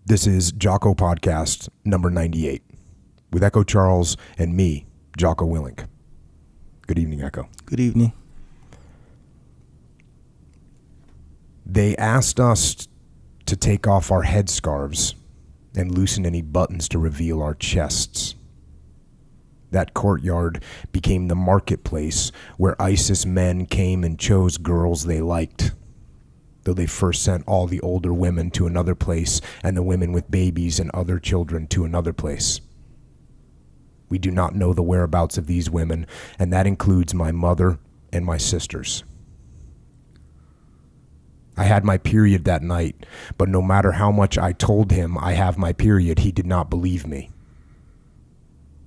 This is Jocko Podcast number 98 with Echo Charles and me, Jocko Willink. Good evening, Echo. Good evening. They asked us to take off our headscarves and loosen any buttons to reveal our chests. That courtyard became the marketplace where ISIS men came and chose girls they liked, though they first sent all the older women to another place and the women with babies and other children to another place. We do not know the whereabouts of these women, and that includes my mother and my sisters. I had my period that night, but no matter how much I told him I have my period, he did not believe me.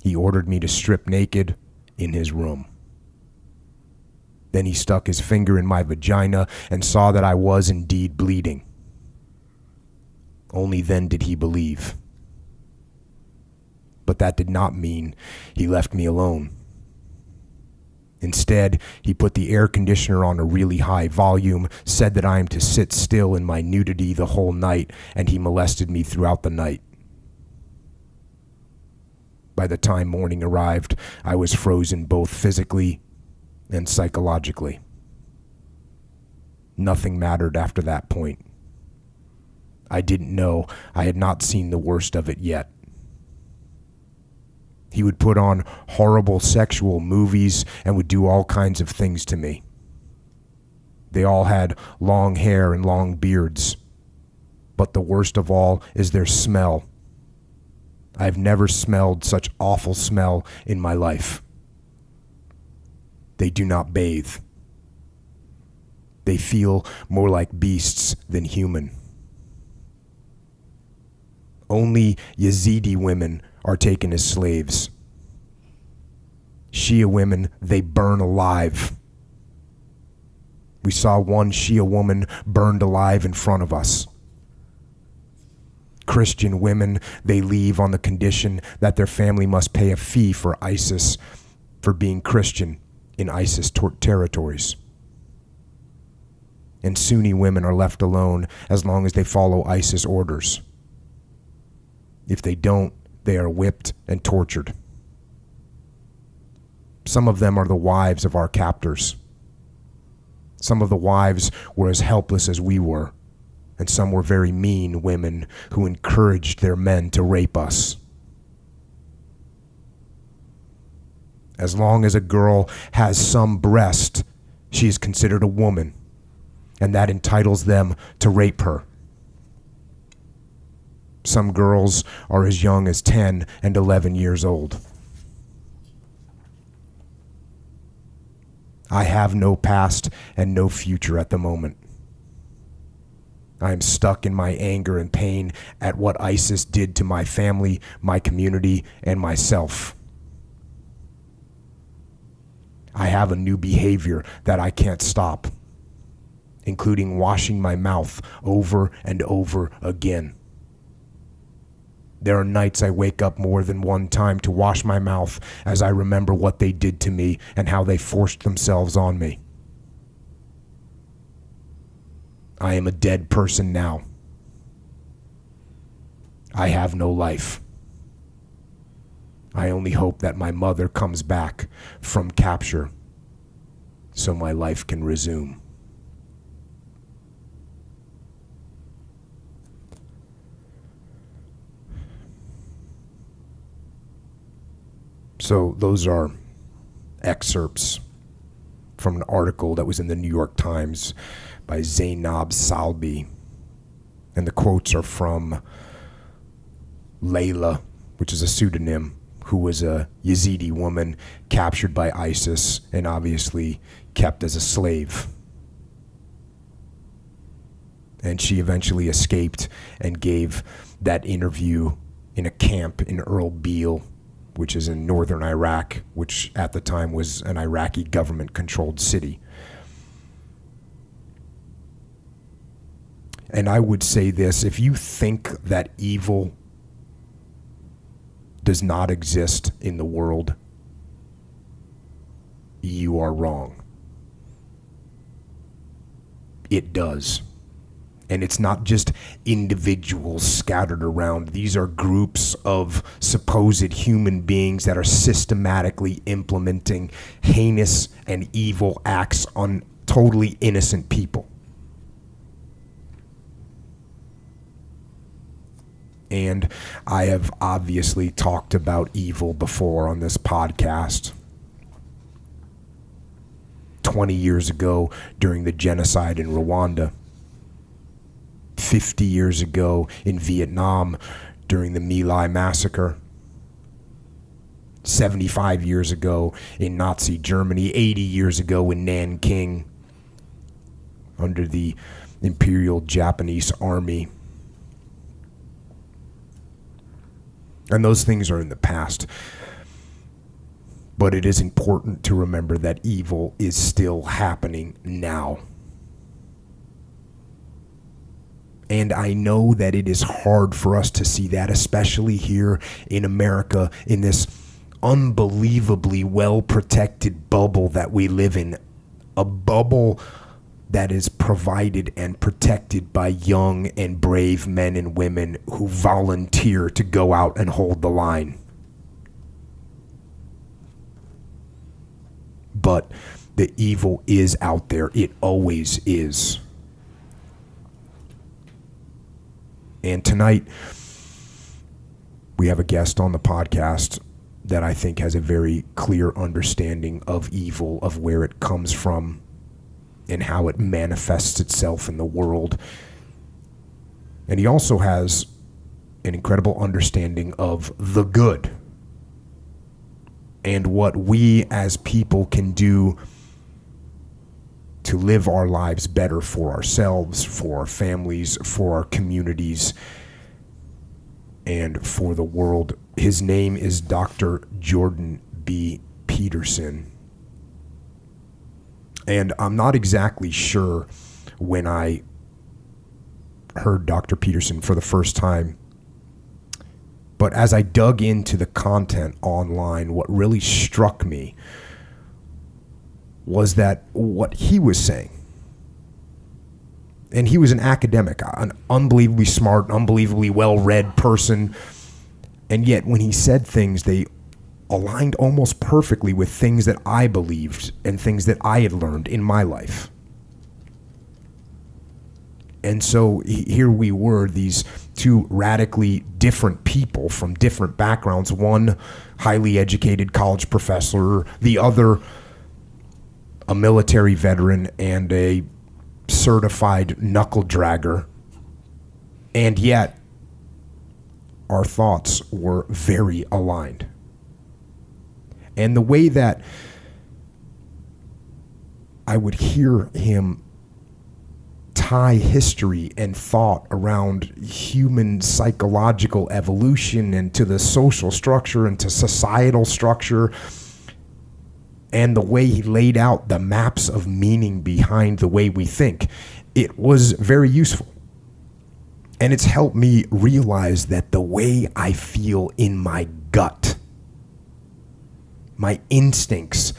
He ordered me to strip naked in his room. Then he stuck his finger in my vagina and saw that I was indeed bleeding. Only then did he believe. But that did not mean he left me alone. Instead, he put the air conditioner on a really high volume, said that I am to sit still in my nudity the whole night, and he molested me throughout the night. By the time morning arrived, I was frozen both physically and psychologically. Nothing mattered after that point. I didn't know I had not seen the worst of it yet. He would put on horrible sexual movies and would do all kinds of things to me. They all had long hair and long beards. But the worst of all is their smell. I've never smelled such awful smell in my life. They do not bathe. They feel more like beasts than human. Only Yazidi women are taken as slaves. Shia women, they burn alive. We saw one Shia woman burned alive in front of us. Christian women, they leave on the condition that their family must pay a fee for ISIS for being Christian in ISIS territories. And Sunni women are left alone as long as they follow ISIS orders. If they don't, they are whipped and tortured. Some of them are the wives of our captors. Some of the wives were as helpless as we were, and some were very mean women who encouraged their men to rape us. As long as a girl has some breast, she is considered a woman, and that entitles them to rape her. Some girls are as young as 10 and 11 years old. I have no past and no future at the moment. I am stuck in my anger and pain at what ISIS did to my family, my community, and myself. I have a new behavior that I can't stop, including washing my mouth over and over again. There are nights I wake up more than one time to wash my mouth as I remember what they did to me and how they forced themselves on me. I am a dead person now. I have no life. I only hope that my mother comes back from capture so my life can resume. So those are excerpts from an article that was in the New York Times by Zainab Salbi. And the quotes are from Layla, which is a pseudonym, who was a Yazidi woman captured by ISIS and obviously kept as a slave. And she eventually escaped and gave that interview in a camp in Erbil, which is in northern Iraq, which at the time was an Iraqi government-controlled city. And I would say this, if you think that evil does not exist in the world, you are wrong. It does. And it's not just individuals scattered around. These are groups of supposed human beings that are systematically implementing heinous and evil acts on totally innocent people. And I have obviously talked about evil before on this podcast. 20 years ago during the genocide in Rwanda. 50 years ago in Vietnam during the My Lai massacre. 75 years ago in Nazi Germany. 80 years ago in Nanking under the Imperial Japanese Army. And those things are in the past. But it is important to remember that evil is still happening now. And I know that it is hard for us to see that, especially here in America, in this unbelievably well-protected bubble that we live in. A bubble that is provided and protected by young and brave men and women who volunteer to go out and hold the line. But the evil is out there. It always is. And tonight, we have a guest on the podcast that I think has a very clear understanding of evil, of where it comes from, and how it manifests itself in the world. And he also has an incredible understanding of the good and what we as people can do to live our lives better for ourselves, for our families, for our communities, and for the world. His name is Dr. Jordan B. Peterson. And I'm not exactly sure when I heard Dr. Peterson for the first time, but as I dug into the content online, what really struck me was that what he was saying, and he was an academic, an unbelievably smart, unbelievably well-read person, and yet when he said things, they aligned almost perfectly with things that I believed and things that I had learned in my life. And so here we were, these two radically different people from different backgrounds, one highly educated college professor, the other a military veteran and a certified knuckle dragger, and yet our thoughts were very aligned. And the way that I would hear him tie history and thought around human psychological evolution and to the social structure and to societal structure, and the way he laid out the maps of meaning behind the way we think, it was very useful. And it's helped me realize that the way I feel in my gut, my instincts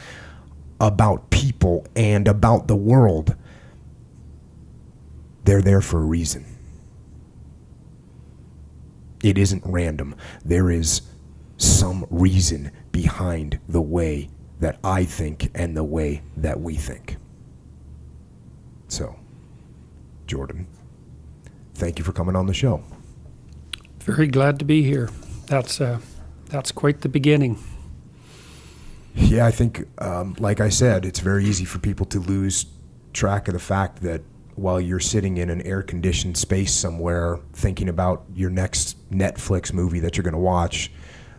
about people and about the world, they're there for a reason. It isn't random. There is some reason behind the way that I think and the way that we think. So, Jordan, thank you for coming on the show. Very glad to be here. That's quite the beginning. Yeah, I think, like I said, it's very easy for people to lose track of the fact that while you're sitting in an air-conditioned space somewhere thinking about your next Netflix movie that you're going to watch,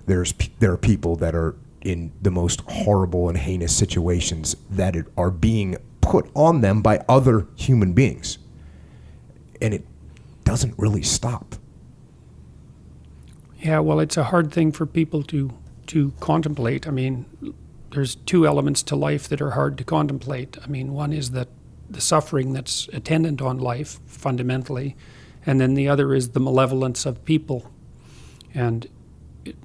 there are people that are in the most horrible and heinous situations that are being put on them by other human beings. And it doesn't really stop. Yeah, well, it's a hard thing for people to contemplate. I mean, there's two elements to life that are hard to contemplate. I mean, one is that the suffering that's attendant on life, fundamentally, and then the other is the malevolence of people. And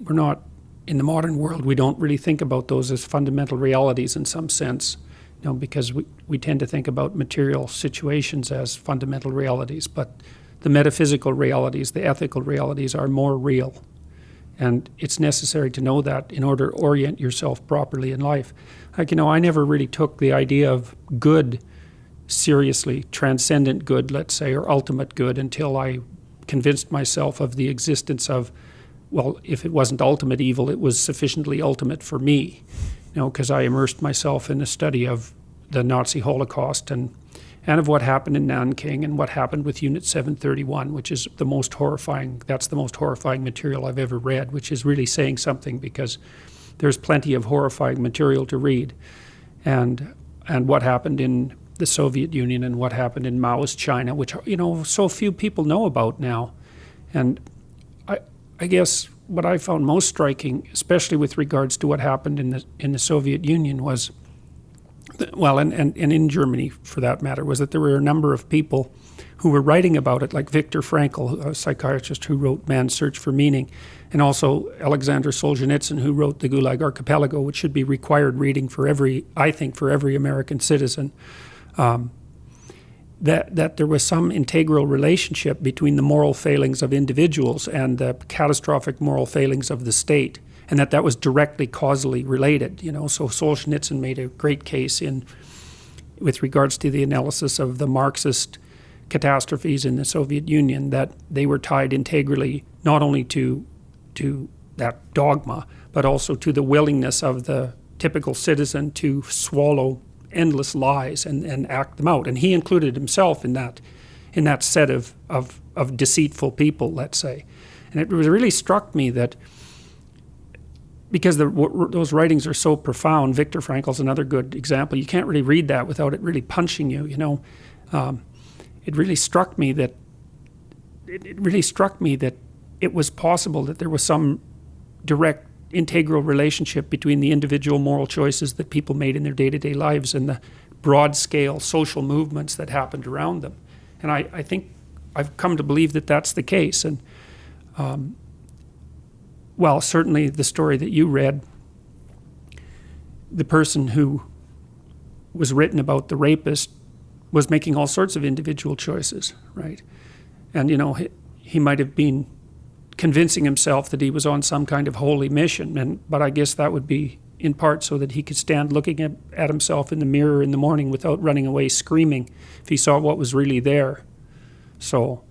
we're not, in the modern world, we don't really think about those as fundamental realities in some sense. because we tend to think about material situations as fundamental realities, but the metaphysical realities, the ethical realities are more real. And it's necessary to know that in order to orient yourself properly in life. Like, I never really took the idea of good seriously, transcendent good, let's say, or ultimate good, until I convinced myself of the existence of, well, if it wasn't ultimate evil, it was sufficiently ultimate for me, because I immersed myself in the study of the Nazi Holocaust and of what happened in Nanking and what happened with Unit 731, which is the most horrifying material I've ever read, which is really saying something, because there's plenty of horrifying material to read. And what happened in the Soviet Union and what happened in Maoist China, which, so few people know about now. And I guess what I found most striking, especially with regards to what happened in the Soviet Union, was, and in Germany for that matter, was that there were a number of people who were writing about it, like Viktor Frankl, a psychiatrist who wrote Man's Search for Meaning, and also Alexander Solzhenitsyn, who wrote The Gulag Archipelago, which should be required reading for every American citizen. That there was some integral relationship between the moral failings of individuals and the catastrophic moral failings of the state, and that was directly causally related. So Solzhenitsyn made a great case with regards to the analysis of the Marxist catastrophes in the Soviet Union, that they were tied integrally not only to that dogma, but also to the willingness of the typical citizen to swallow endless lies and act them out. And he included himself in that set of deceitful people, let's say. And it really struck me that, because those writings are so profound, Viktor Frankl's another good example. You can't really read that without it really punching you. It really struck me that it was possible that there was some direct integral relationship between the individual moral choices that people made in their day-to-day lives and the broad-scale social movements that happened around them. And I think I've come to believe that that's the case. And certainly the story that you read, the person who was written about, the rapist, was making all sorts of individual choices, right? And, he might have been convincing himself that he was on some kind of holy mission, but I guess that would be in part so that he could stand looking at himself in the mirror in the morning without running away screaming if he saw what was really there. So